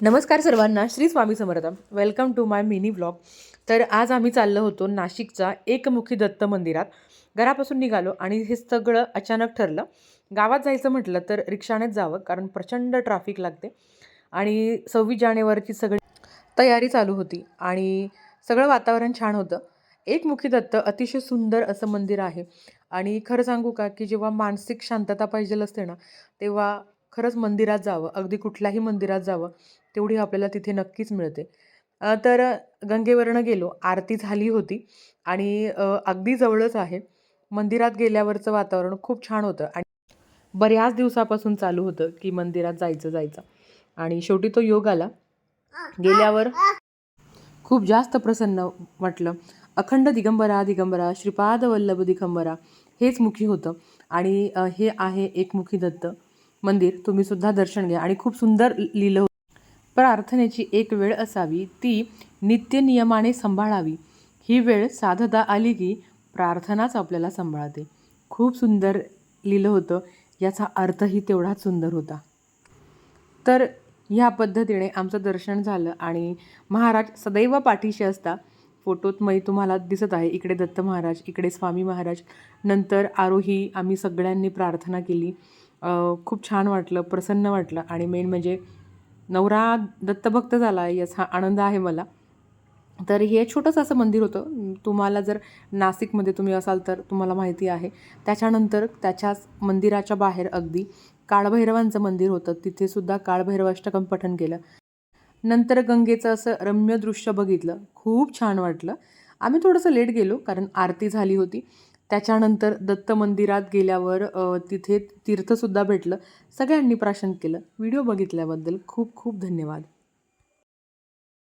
नमस्कार सर्वांना, Shri Swami Samarth. Welcome to my mini vlog. तर आज आम्ही चाललो होतो नाशिकच्या एकमुखी दत्त मंदिरात. घरापासून निघालो आणि हे सगळं अचानक ठरलं. गावात जायचं म्हटलं तर रिक्षानेच जावं, कारण प्रचंड ट्रॅफिक लागते आणि 26 जानेवारीची सगळी तयारी चालू होती आणि सगळं वातावरण छान होतं. एकमुखी दत्त अतिशय सुंदर असं मंदिर आहे आणि खरं सांगू का, की जेव्हा मानसिक शांतता पाहिजेल असते ना, तेव्हा खरंच मंदिरात जावं. अगदी कुठल्याही मंदिरात जावं, तेवढी आपल्याला तिथे नक्कीच मिळते. तर गंगेवरनं गेलो. आरती झाली होती आणि अगदी जवळच आहे. मंदिरात गेल्यावरचं वातावरण खूप छान होतं आणि बऱ्याच दिवसापासून चालू होतं, की मंदिरात जायचं आणि शेवटी तो योग आला. गेल्यावर खूप जास्त प्रसन्न वाटलं. अखंड दिगंबरा दिगंबरा श्रीपाद वल्लभ दिगंबरा हेच मुखी होतं आणि हे आहे एकमुखी दत्त मंदिर. तुम्ही सुद्धा दर्शन घ्या आणि खूप सुंदर लिहिलं होतं. प्रार्थनेची एक वेळ असावी, ती नित्य नियमाने सांभाळावी. ही वेळ साधता आली की प्रार्थनाच आपल्याला सांभाळते. खूप सुंदर लिहिलं होतं. याचा अर्थही तेवढाच सुंदर होता. तर ह्या पद्धतीने आमचं दर्शन झालं आणि महाराज सदैव पाठीशी असता. फोटोत तुम्हाला दिसत आहे. इकडे दत्त महाराज, इकडे स्वामी महाराज. नंतर आरोही आम्ही सगळ्यांनी प्रार्थना केली. खूप छान वाटलं, प्रसन्न वाटलं आणि मेन म्हणजे नवरा दत्तभक्त झाला याचा आनंद आहे मला. तर हे छोटंसं असं मंदिर होतं. तुम्हाला जर नाशिकमध्ये तुम्ही असाल तर तुम्हाला माहिती आहे. त्याच्यानंतर त्याच्याच मंदिराच्या बाहेर अगदी काळभैरवांचं मंदिर होतं. तिथेसुद्धा काळभैरवाष्टकं पठण केलं. नंतर गंगेचं असं रम्य दृश्य बघितलं. खूप छान वाटलं. आम्ही थोडंसं लेट गेलो कारण आरती झाली होती. त्याच्यानंतर दत्त मंदिरात गेल्यावर तिथे तीर्थसुद्धा भेटलं. सगळ्यांनी प्राशन केलं. व्हिडिओ बघितल्याबद्दल खूप खूप धन्यवाद.